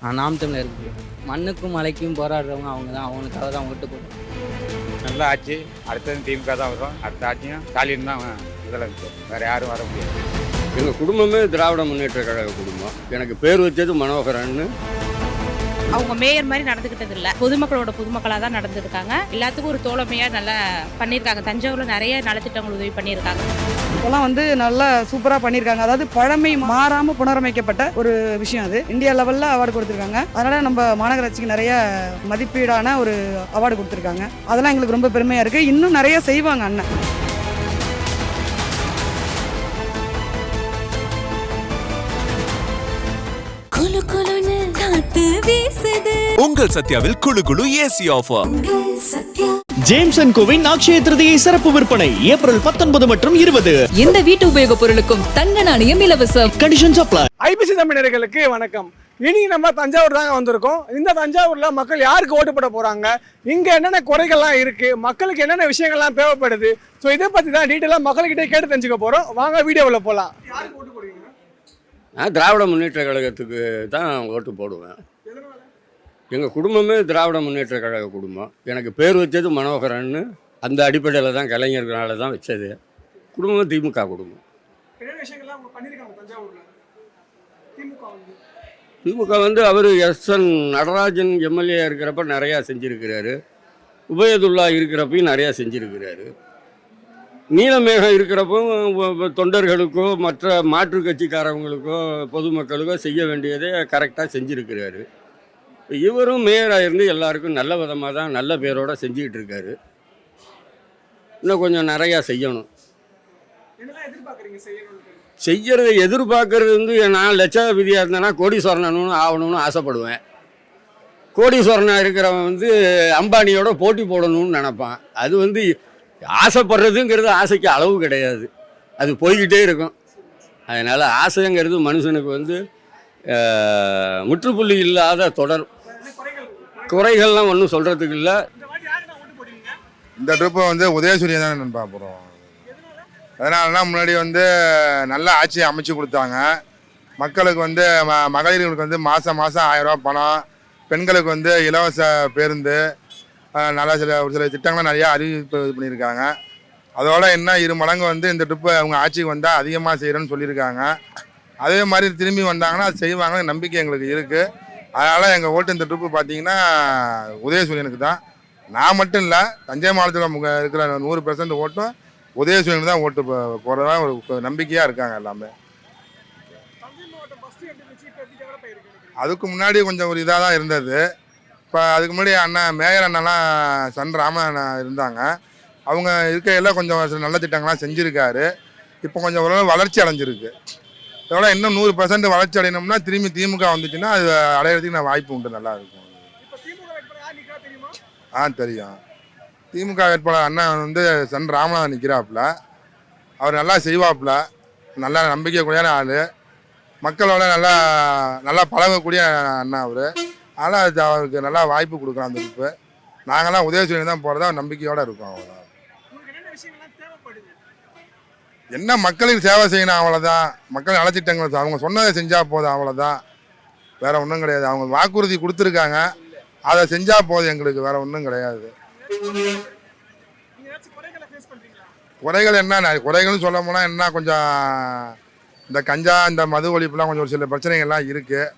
நாம் தமிழர் இருக்கு. மண்ணுக்கும் மலைக்கும் போராடுறவங்க அவங்க தான், அவங்களுக்காக தான் ஓட்டு போடுறோம். நல்ல ஆட்சி, அடுத்தது திமுக தான் வரும். அடுத்த ஆட்சியும் ஸ்டாலின் தான் முதலமைச்சர், வேறு யாரும் வர முடியாது. எங்கள் குடும்பமே திராவிட முன்னேற்ற கழக குடும்பம். எனக்கு பேர் வச்சது மனோகரன்னு. அவங்க மேயர் மாதிரி நடந்துக்கிட்டது இல்லை, பொதுமக்களாக தான் நடந்துருக்காங்க. எல்லாத்துக்கும் ஒரு தோழமையாக நல்லா பண்ணியிருக்காங்க. தஞ்சாவூரில் நிறைய நலத்திட்டங்கள் உதவி பண்ணியிருக்காங்க. இப்போலாம் நல்லா சூப்பராக பண்ணியிருக்காங்க. அதாவது பழமை மாறாமல் புனரமைக்கப்பட்ட ஒரு விஷயம். அது இந்தியா லெவலில் அவார்டு கொடுத்துருக்காங்க. அதனால் நம்ம மாநகராட்சிக்கு நிறைய மதிப்பீடான ஒரு அவார்டு கொடுத்துருக்காங்க. அதெல்லாம் எங்களுக்கு ரொம்ப பெருமையாக இருக்குது. இன்னும் நிறைய செய்வாங்க அண்ணன். உங்கள் சத்யாவில் குளு குளு AC offer. James and CoWIN Akshaya Tritiya சிறப்பு விற்பனை ஏப்ரல் 19 மற்றும் 20. எந்த வீட்டு உபயோக பொருளுக்கும் தங்க நாணயம் இலவசம். Conditions apply. ஐபிசி தமிழர்களுக்கு வணக்கம். இனி நம்ம தஞ்சாவூர் தாங்க வந்திருக்கோம். இந்த தஞ்சாவூர்ல மக்கள் யாருக்கு ஓட்டு போட போறாங்க, இங்க என்னென்ன குறைகள்லாம் இருக்கு, மக்களுக்கு என்னென்ன விஷயங்கள்லாம் தேவைப்படுது, ஸோ இதை பத்தி தான் டீட்டெயிலாக மக்கள்கிட்ட கேட்டு தெரிஞ்சுக்க போறோம். வாங்க வீடியோவில் போகலாம். யாருக்கு ஓட்டு போடுவீங்க? நான் திராவிட முன்னேற்ற கழகத்துக்கு தான் ஓட்டு போடுவேன். எங்கள் குடும்பமே திராவிட முன்னேற்ற கழக குடும்பம். எனக்கு பேர் வச்சது மனோகரன்னு. அந்த அடிப்படையில் தான், கலைஞர்களால் தான் வச்சது. குடும்பம் திமுக குடும்பம். திமுக வந்து அவர் எஸ்என் நடராஜன் எம்எல்ஏ இருக்கிறப்ப நிறையா செஞ்சுருக்கிறாரு. உபயதுல்லா இருக்கிறப்பையும் நிறையா செஞ்சுருக்கிறாரு. நீலமேகம் இருக்கிறப்போ தொண்டர்களுக்கோ மற்ற மாற்றுக் கட்சிக்காரவங்களுக்கோ பொதுமக்களுக்கோ செய்ய வேண்டியதை கரெக்டாக செஞ்சுருக்கிறாரு. இவரும் மேயராக இருந்து எல்லாருக்கும் நல்ல விதமாக தான், நல்ல பேரோடு செஞ்சுக்கிட்டு இருக்காரு. இன்னும் கொஞ்சம் நிறையா செய்யணும். செய்யறதை எதிர்பார்க்கறது வந்து, நான் லட்சாதிபதியாக இருந்தேன்னா கோடீஸ்வரனும் ஆகணும்னு ஆசைப்படுவேன். கோடீஸ்வரனாக இருக்கிறவன் வந்து அம்பானியோட போட்டி போடணும்னு நினப்பான். அது வந்து ஆசைப்படுறதுங்கிறது ஆசைக்கு அளவு கிடையாது, அது போய்கிட்டே இருக்கும். அதனால் ஆசைங்கிறது மனுஷனுக்கு வந்து முற்றுப்புள்ளி இல்லாத தொடர். குறைகள்லாம் ஒன்றும் சொல்கிறதுக்கு இல்லை. இந்த ட்ரிப்பை வந்து உதயசூரியன் தான் நான் பார்க்குறோம். அதனாலலாம் முன்னாடி வந்து நல்ல ஆட்சியை அமைச்சு கொடுத்தாங்க. மக்களுக்கு வந்து மகளிர்களுக்கு வந்து மாதம் 1000 ரூபா பணம், பெண்களுக்கு வந்து இலவச பேருந்து, நல்லா ஒரு சில திட்டங்கள்லாம் நிறையா அறிவிப்பு இது பண்ணியிருக்காங்க. அதோட என்ன 2 மடங்கு வந்து இந்த ட்ரிப்பை அவங்க ஆட்சிக்கு வந்தால் அதிகமாக செய்கிறேன்னு சொல்லியிருக்காங்க. அதே மாதிரி திரும்பி வந்தாங்கன்னா அது செய்வாங்கன்னு நம்பிக்கை எங்களுக்கு இருக்குது. அதனால் எங்கள் ஓட்டு இந்த ட்ரிப்பு பார்த்திங்கன்னா உதயசூரியனுக்கு தான். நான் மட்டும் இல்லை, தஞ்சை மாவட்டத்தில் இருக்கிற 100% ஓட்டும் உதயசூரியனுக்கு தான் ஓட்டு போடுறதா ஒரு நம்பிக்கையாக இருக்காங்க எல்லாமே. அதுக்கு முன்னாடி கொஞ்சம் ஒரு இதாக தான் இருந்தது. இப்போ அதுக்கு முன்னாடி மேயர் அண்ணெல்லாம் சன் ராம இருந்தாங்க. அவங்க இருக்கையில் கொஞ்சம் நல்ல திட்டங்கள்லாம் செஞ்சுருக்காரு. இப்போ கொஞ்சம் ஓரளவு வளர்ச்சி அடைஞ்சிருக்கு. இதோட இன்னும் 100% வளர்ச்சி அடையணும்னா திரும்பி திமுக வந்துச்சுன்னா அது அடையிறதுக்கு நான் வாய்ப்பு உண்டு, நல்லா இருக்கும். தெரியும். திமுக வேட்பாளர் அண்ணன் வந்து சன் ராமநாதன் நிற்கிறாப்புல. அவர் நல்லா செய்வாப்புல, நல்லா நம்பிக்கைக்குரியான ஆள், மக்களோட நல்லா பழகக்கூடிய அண்ணன் அவர். அதனால் அது அவருக்கு நல்லா வாய்ப்பு கொடுக்குறோம். அந்த இப்போ நாங்கள்லாம் உதயசூரியன் தான் போகிறதா நம்பிக்கையோடு இருக்கோம். அவ்வளோதான். என்ன மக்களுக்கு சேவை செய்யணும், அவ்வளோதான். மக்கள் நலத்திட்டங்கள் அவங்க சொன்னதை செஞ்சால் போதும், அவ்வளோதான். வேறு ஒன்றும் கிடையாது. அவங்க வாக்குறுதி கொடுத்துருக்காங்க, அதை செஞ்சால் போதும் எங்களுக்கு, வேறு ஒன்றும் கிடையாது. குறைகள் என்ன, குறைகள்னு சொல்ல போனால் என்ன, கொஞ்சம் இந்த கஞ்சா, இந்த மது ஒழிப்புலாம் கொஞ்சம் ஒரு சில பிரச்சனைகள்லாம் இருக்குது.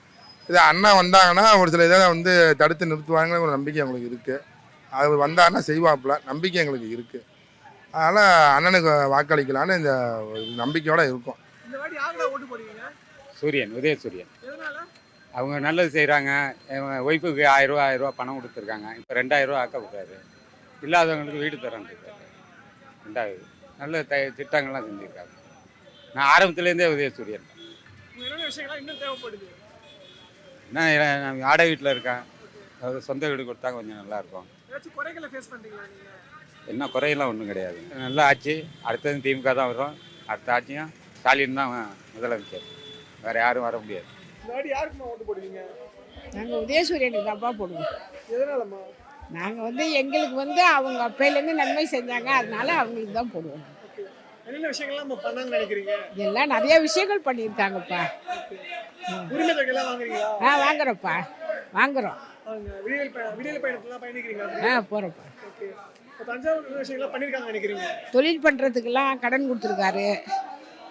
இது அண்ணா வந்தாங்கன்னா ஒரு சில இதை வந்து தடுத்து நிறுத்துவாங்கிற ஒரு நம்பிக்கை எங்களுக்கு இருக்குது. அது வந்தாங்கன்னா செய்வாப்புல, நம்பிக்கை எங்களுக்கு இருக்குது. அதனால் அண்ணனுக்கு வாக்களிக்கலான்னு இந்த நம்பிக்கையோடு இருக்கும். சூரியன், உதயசூரியன். அவங்க நல்லது செய்கிறாங்க. ஒய்ஃபுக்கு 1000 ரூபா பணம் கொடுத்துருக்காங்க. இப்போ 2000 ரூபா ஆக்க விட்டாரு. இல்லாதவங்களுக்கு வீடு தரேன். 2வது நல்ல திட்டங்கள்லாம் செஞ்சுருக்காங்க. நான் ஆரம்பத்துலேருந்தே உதயசூரியன். நான் ஆடை வீட்டில் இருக்கேன். அதாவது சொந்த வீடு கொடுத்தா கொஞ்சம் நல்லாயிருக்கும். என்ன குறையெல்லாம் ஒன்றும் கிடையாது. நல்ல ஆட்சி, அடுத்தது திமுக தான் வரும். அடுத்த ஆட்சியும் ஸ்டாலின் தான் முதலமைச்சர், வேறு யாரும் வர முடியாது. நாங்கள் உதயசூரியனுக்கு தான்ப்பா போடுவோம். நாங்கள் வந்து எங்களுக்கு வந்து அவங்க அப்பையிலேருந்து நன்மை செஞ்சாங்க, அதனால அவங்களுக்கு தான் போடுவோம். என்னென்ன விஷயங்கள்லாம் பண்ணாங்கன்னு நினைக்கிறீங்க? எல்லாம் நிறைய விஷயங்கள் பண்ணியிருக்காங்கப்பா. உரிமை தொகையெல்லாம் வாங்குறீங்களா? வாங்குறோம்ப்பா, வாங்குறோம். விடியல் பயணத்துல பயணிக்கிறீங்களா? போகிறோம்ப்பா. ஓகே. இப்போ தஞ்சாவூர் என்ன விஷயங்கள்லாம் பண்ணியிருக்காங்க நினைக்கிறீங்க? தொழில் பண்ணுறதுக்கெல்லாம் கடன் கொடுத்துருக்காரு.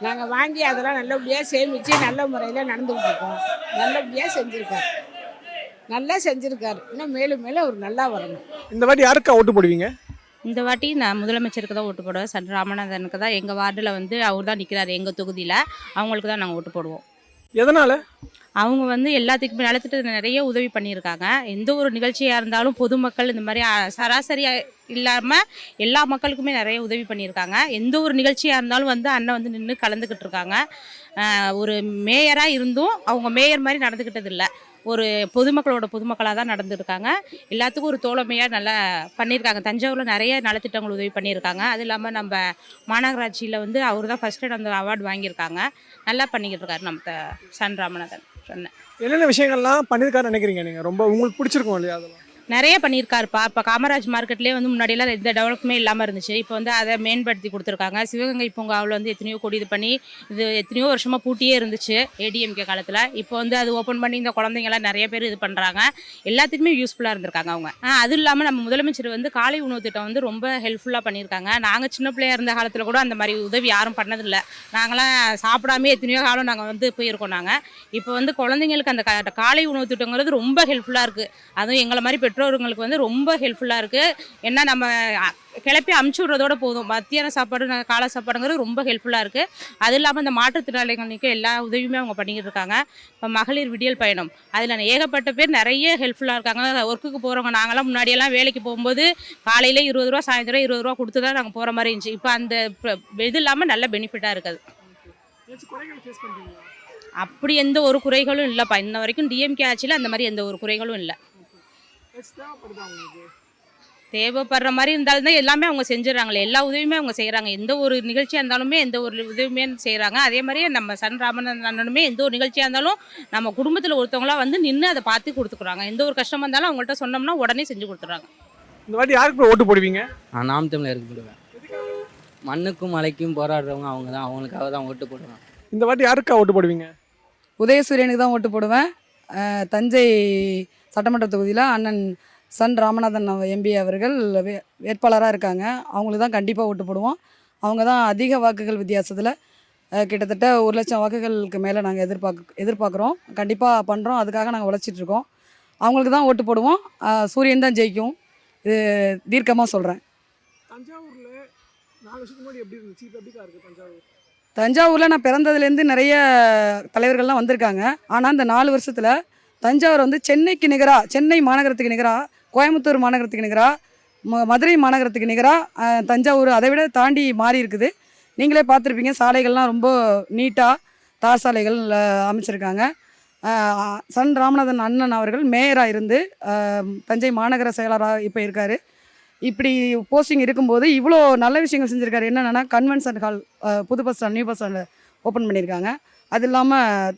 நாங்கள் வாங்கி அதெல்லாம் நல்லபடியாக சேமித்து நல்ல முறையில் நடந்துக்கிட்டு இருக்கோம். நல்லபடியாக செஞ்சுருக்காரு, நல்லா செஞ்சுருக்காரு. இன்னும் மேலும் மேலும் அவர் நல்லா வரணும். இந்த வாட்டி யாருக்கா ஓட்டு போடுவீங்க? இந்த வாட்டி நான் முதலமைச்சருக்கு தான் ஓட்டு போடுவேன். சன் ராமநாதனுக்கு தான். எங்கள் வார்டில் வந்து அவர் தான் நிற்கிறாரு. எங்கள் தொகுதியில் அவங்களுக்கு தான் நாங்கள் ஓட்டு போடுவோம். எதனால்? அவங்க வந்து எல்லாத்துக்குமே நலத்திட்டத்தில் நிறைய உதவி பண்ணியிருக்காங்க. எந்த ஒரு நிகழ்ச்சியாக இருந்தாலும் பொதுமக்கள் இந்த மாதிரி சராசரியாக இல்லாமல் எல்லா மக்களுக்குமே நிறைய உதவி பண்ணியிருக்காங்க. எந்த ஒரு நிகழ்ச்சியாக இருந்தாலும் வந்து அண்ணன் வந்து நின்று கலந்துக்கிட்டு இருக்காங்க. ஒரு மேயராக இருந்தும் அவங்க மேயர் மாதிரி நடந்துக்கிட்டது இல்லை. ஒரு பொதுமக்களோட பொதுமக்களாக தான் நடந்துருக்காங்க. எல்லாத்துக்கும் ஒரு தோழமையாக நல்லா பண்ணியிருக்காங்க. தஞ்சாவூரில் நிறைய நலத்திட்டங்கள் உதவி பண்ணியிருக்காங்க. அது இல்லாமல் நம்ம மாநகராட்சியில் வந்து அவர் தான் ஃபஸ்ட்டு அந்த அவார்டு வாங்கியிருக்காங்க. நல்லா பண்ணிக்கிட்டு இருக்காரு நம்ம சன் ராமநாதன். சொன்னேன் என்னென்ன விஷயங்கள்லாம் பண்ணியிருக்காருன்னு நினைக்கிறீங்க நீங்கள்? ரொம்ப உங்களுக்கு பிடிச்சிருக்கும் இல்லையா? அதெல்லாம் நிறைய பண்ணியிருக்காருப்பா. இப்போ காமராஜ் மார்க்கெட்லேயே வந்து முன்னாடியெல்லாம் எந்த டெவலப்மே இல்லாமல் இருந்துச்சு. இப்போ வந்து அதை மேம்படுத்தி கொடுத்துருக்காங்க. சிவகங்கை பூங்காவில் வந்து எத்தனையோ கோடி இது பண்ணி இது எத்தனையோ வருஷமாக பூட்டியே இருந்துச்சு ஏடிஎம்கே காலத்தில். இப்போ வந்து அது ஓப்பன் பண்ணி இந்த குழந்தைங்களாம் நிறைய பேர் இது பண்ணுறாங்க. எல்லாத்துக்குமே யூஸ்ஃபுல்லாக இருந்திருக்காங்க அவங்க. அதுவும் இல்லாமல் நம்ம முதலமைச்சர் வந்து காலை உணவு திட்டம் வந்து ரொம்ப ஹெல்ப்ஃபுல்லாக பண்ணியிருக்காங்க. நாங்கள் சின்ன பிள்ளையாக இருந்த காலத்தில் கூட அந்த மாதிரி உதவி யாரும் பண்ணதில்லை. நாங்களாம் சாப்பிடாமே எத்தனையோ காலம் நாங்கள் வந்து போயிருக்கோம். நாங்கள் இப்போ வந்து குழந்தைங்களுக்கு அந்த காலை உணவு திட்டங்கிறது ரொம்ப ஹெல்ப்ஃபுல்லாக இருக்குது. அதுவும் எங்களை மாதிரி பெற்றோர்களுக்கு வந்து ரொம்ப ஹெல்ப்ஃபுல்லாக இருக்குது. ஏன்னா நம்ம கிளப்பி அமுச்சு விட்றதோட போதும். மத்தியான சாப்பாடு காலை சாப்பாடுங்கிறது ரொம்ப ஹெல்ப்ஃபுல்லாக இருக்குது. அது இல்லாமல் இந்த மாற்றுத்திறனாளிகளுக்கு எல்லா உதவியுமே அவங்க பண்ணிக்கிட்டு இருக்காங்க. இப்போ மகளிர் விடியல் பயணம் அதில் ஏகப்பட்ட பேர் நிறைய ஹெல்ப்ஃபுல்லாக இருக்காங்க. ஒர்க்குக்கு போகிறவங்க நாங்களாம் முன்னாடியெல்லாம் வேலைக்கு போகும்போது காலையில் 20 ரூபா, சாயந்தரம் 20 ரூபா கொடுத்து தான் நாங்கள் போகிற மாதிரி இருந்துச்சு. இப்போ அந்த இது இல்லாமல் நல்ல பெனிஃபிட்டாக இருக்குது. அப்படி எந்த ஒரு குறைகளும் இல்லைப்பா. இன்ன வரைக்கும் டிஎம்கே ஆட்சியில் அந்த மாதிரி எந்த ஒரு குறைகளும் இல்லை. தேவைப்படுற மாதிரி இருந்தாலும் தான் எல்லாமே அவங்க செஞ்சிடறாங்களே. எல்லா உதவியுமே அவங்க செய்கிறாங்க. எந்த ஒரு நிகழ்ச்சியாக இருந்தாலுமே எந்த ஒரு உதவியுமே செய்கிறாங்க. அதே மாதிரியே நம்ம சன் ராமநாதனுமே எந்த ஒரு நிகழ்ச்சியாக இருந்தாலும் நம்ம குடும்பத்தில் ஒருத்தவங்களாம் வந்து நின்று அதை பார்த்து கொடுத்துக்குறாங்க. எந்த ஒரு கஷ்டமாக இருந்தாலும் அவங்கள்ட்ட சொன்னோம்னா உடனே செஞ்சு கொடுத்துட்றாங்க. இந்த வாட்டி யாருக்கு ஓட்டு போடுவீங்க? நான் நாம் தமிழருக்கு போடுவேன். மண்ணுக்கும் மலைக்கும் போராடுறவங்க அவங்க தான். அவங்களுக்காக தான் ஓட்டு போடுவேன். இந்த வாட்டி யாருக்கா ஓட்டு போடுவீங்க? உதயசூரியனுக்கு தான் ஓட்டு போடுவேன். தஞ்சை சட்டமன்ற தொகுதியில் அண்ணன் சன் ராமநாதன் எம்பி அவர்கள் வேட்பாளராக இருக்காங்க. அவங்களுக்கு தான் கண்டிப்பாக ஓட்டு போடுவோம். அவங்க தான் அதிக வாக்குகள் வித்தியாசத்தில் கிட்டத்தட்ட 1 லட்சம் வாக்குகளுக்கு மேலே நாங்கள் எதிர்பார்க்குறோம். கண்டிப்பாக பண்ணுறோம். அதுக்காக நாங்கள் உழைச்சிட்ருக்கோம். அவங்களுக்கு தான் ஓட்டு போடுவோம். சூரியன் தான் ஜெயிக்கும். இது தீர்க்கமாக சொல்கிறேன். தஞ்சாவூரில் 4 வருஷத்துக்கு முன்னாடி எப்படி இருந்துச்சு? இப்போ எப்படிக்கா இருக்குது தஞ்சாவூர்? தஞ்சாவூரில் நான் பிறந்ததுலேருந்து நிறைய தலைவர்கள்லாம் வந்திருக்காங்க. ஆனால் இந்த 4 வருஷத்தில் தஞ்சாவூர் வந்து சென்னைக்கு நிகராக, சென்னை மாநகரத்துக்கு நிகராக, கோயம்புத்தூர் மாநகரத்துக்கு நிகராக, மதுரை மாநகரத்துக்கு நிகராக தஞ்சாவூர் அதை விட தாண்டி மாறி இருக்குது. நீங்களே பார்த்துருப்பீங்க. சாலைகள்லாம் ரொம்ப நீட்டாக தார் சாலைகள் அமைச்சிருக்காங்க. சன் ராமநாதன் அண்ணன் அவர்கள் மேயராக இருந்து தஞ்சை மாநகர செயலராக இப்போ இருக்கார். இப்படி போஸ்டிங் இருக்கும்போது இவ்வளோ நல்ல விஷயங்கள் செஞ்சுருக்காரு. என்னென்னா கன்வென்ஷன் ஹால் புது bus stand, new bus stand open பண்ணியிருக்காங்க. அது இல்லாமல்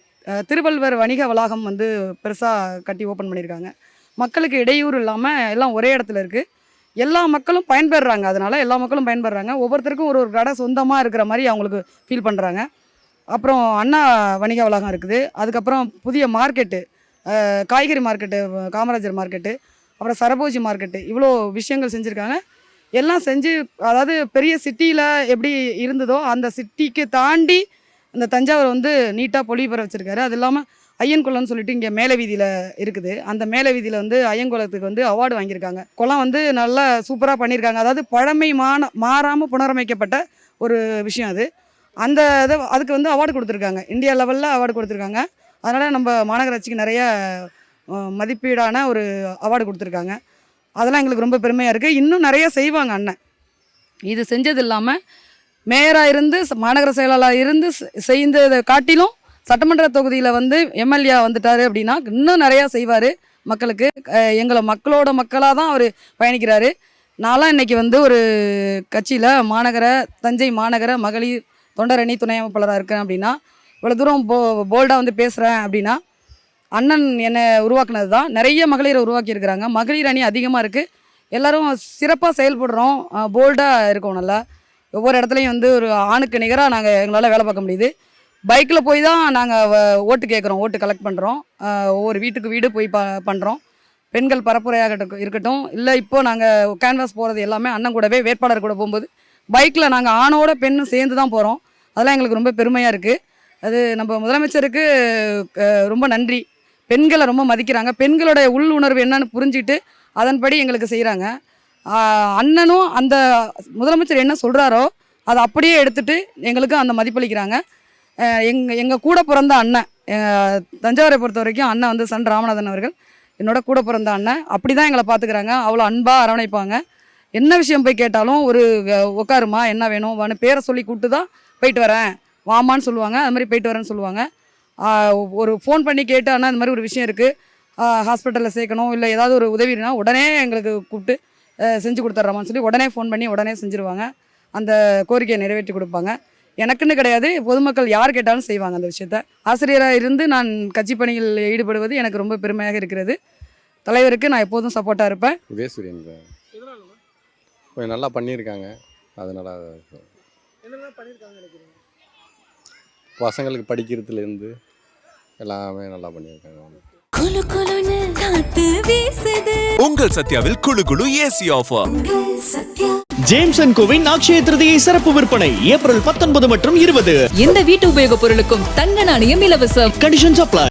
திருவள்ளுவர் வணிக வளாகம் வந்து பெருசாக கட்டி ஓப்பன் பண்ணியிருக்காங்க. மக்களுக்கு இடையூறு இல்லாமல் எல்லாம் ஒரே இடத்துல இருக்குது. எல்லா மக்களும் பயன்பெறுறாங்க. அதனால் எல்லா மக்களும் பயன்பெறுறாங்க. ஒவ்வொருத்தருக்கும் ஒரு கடை சொந்தமாக இருக்கிற மாதிரி அவங்களுக்கு ஃபீல் பண்ணுறாங்க. அப்புறம் அண்ணா வணிக வளாகம் இருக்குது. அதுக்கப்புறம் புதிய மார்க்கெட்டு, காய்கறி மார்க்கெட்டு, காமராஜர் மார்க்கெட்டு, அப்புறம் சரபோஜி மார்க்கெட்டு, இவ்வளோ விஷயங்கள் செஞ்சுருக்காங்க. எல்லாம் செஞ்சு அதாவது பெரிய சிட்டியில் எப்படி இருந்ததோ அந்த சிட்டிக்கு தாண்டி இந்த தஞ்சாவூர் வந்து நீட்டாக பொலிவு பெற வச்சுருக்காரு. அது இல்லாமல் ஐயன்குளம்னு சொல்லிட்டு இங்கே மேலே வீதியில் இருக்குது. அந்த மேலே வீதியில் வந்து ஐயன்குளத்துக்கு வந்து அவார்டு வாங்கியிருக்காங்க. குளம் வந்து நல்லா சூப்பராக பண்ணியிருக்காங்க. அதாவது பழமை மாறாமல் புனரமைக்கப்பட்ட ஒரு விஷயம் அது. அந்த இதை அதுக்கு வந்து அவார்டு கொடுத்துருக்காங்க. இந்தியா லெவலில் அவார்டு கொடுத்துருக்காங்க. அதனால் நம்ம மாநகராட்சிக்கு நிறைய மதிப்பீடான ஒரு அவார்டு கொடுத்துருக்காங்க. அதெல்லாம் எங்களுக்கு ரொம்ப பெருமையாக இருக்குது. இன்னும் நிறைய செய்வாங்க அண்ணன். இது செஞ்சது இல்லாமல் மேயராக இருந்து மாநகர செயலாளராக இருந்து செய்ததை காட்டிலும் சட்டமன்ற தொகுதியில் வந்து எம்எல்ஏ வந்துட்டார் அப்படின்னா இன்னும் நிறையா செய்வார் மக்களுக்கு. எங்களை மக்களோட மக்களாக தான் அவர் பயணிக்கிறாரு. நான்லாம் இன்றைக்கி வந்து ஒரு கட்சியில் தஞ்சை மாநகர மகளிர் தொண்டரணி துணை அமைப்பாளராக இருக்கேன் அப்படின்னா, இவ்வளோ தூரம் போல்டாக வந்து பேசுகிறேன் அப்படின்னா அண்ணன் என்னை உருவாக்குனது தான். நிறைய மகளிரை உருவாக்கியிருக்கிறாங்க. மகளிர் அணி அதிகமாக இருக்குது. எல்லோரும் சிறப்பாக செயல்படுறோம். போல்டாக இருக்கோம். நல்லா ஒவ்வொரு இடத்துலையும் வந்து ஒரு ஆணுக்கு நிகராக எங்களால் வேலை பார்க்க முடியுது. பைக்கில் போய் தான் நாங்கள் ஓட்டு கேட்குறோம், ஓட்டு கலெக்ட் பண்ணுறோம். ஒவ்வொரு வீட்டுக்கு வீடு போய் பண்ணுறோம். பெண்கள் பரப்புரையாக இருக்கட்டும், இல்லை இப்போது நாங்கள் கேன்வாஸ் போகிறது எல்லாமே அண்ணன் கூடவே வேட்பாளர் கூட போகும்போது பைக்கில் நாங்கள் ஆணோட பெண்ணும் சேர்ந்து தான் போகிறோம். அதெல்லாம் எங்களுக்கு ரொம்ப பெருமையாக இருக்குது. அது நம்ம முதலமைச்சருக்கு ரொம்ப நன்றி. பெண்களை ரொம்ப மதிக்கிறாங்க. பெண்களுடைய உள் உணர்வு என்னன்னு புரிஞ்சுட்டு அதன்படி எங்களுக்கு செய்கிறாங்க. அண்ணனும் அந்த முதலமைச்சர் என்ன சொல்கிறாரோ அதை அப்படியே எடுத்துகிட்டு எங்களுக்கு அந்த மதிப்பளிக்கிறாங்க. எங்கள் கூட பிறந்த அண்ணன், தஞ்சாவூரை பொறுத்த வரைக்கும் அண்ணன் வந்து சன் ராமநாதன் அவர்கள் என்னோட கூட பிறந்த அண்ணன். அப்படி தான் எங்களை பார்த்துக்கிறாங்க. அவ்வளோ அன்பாக அரவணைப்பாங்க. என்ன விஷயம் போய் கேட்டாலும் ஒரு உட்காருமா, என்ன வேணும் வான்னு பேரை சொல்லி கூப்பிட்டு தான் போயிட்டு வரேன், வாமான்னு சொல்லுவாங்க. அது மாதிரி போயிட்டு வரேன்னு சொல்லுவாங்க. ஒரு ஃபோன் பண்ணி கேட்டு அண்ணா இந்த மாதிரி ஒரு விஷயம் இருக்குது, ஹாஸ்பிட்டலில் சேர்க்கணும், இல்லை ஏதாவது ஒரு உதவினா உடனே எங்களுக்கு கூப்பிட்டு செஞ்சு கொடுத்துட்றோமான்னு சொல்லி உடனே ஃபோன் பண்ணி உடனே செஞ்சுருவாங்க. அந்த கோரிக்கையை நிறைவேற்றி கொடுப்பாங்க. எனக்குன்னு கிடையாது, பொதுமக்கள் யார் கேட்டாலும் செய்வாங்க அந்த விஷயத்த. ஆசிரியராக இருந்து நான் கட்சி பணியில் ஈடுபடுவது எனக்கு ரொம்ப பெருமையாக இருக்கிறது. தலைவருக்கு நான் எப்போதும் சப்போர்ட்டாக இருப்பேன். உதயசூரியன் கொஞ்சம் நல்லா பண்ணியிருக்காங்க. அதனால் பசங்களுக்கு படிக்கிறதுலேருந்து எல்லாமே நல்லா பண்ணியிருக்காங்க. உங்கள் சத்யாவில் குளு குளு ஏசி ஆஃபர். ஜேம்சன் கோவின் அக்ஷய திருதியை சிறப்பு விற்பனை ஏப்ரல் 19 மற்றும் 20. எந்த வீட்டு உபயோகப் பொருளுக்கும் தங்க நாணயம் இலவசம். Conditions apply.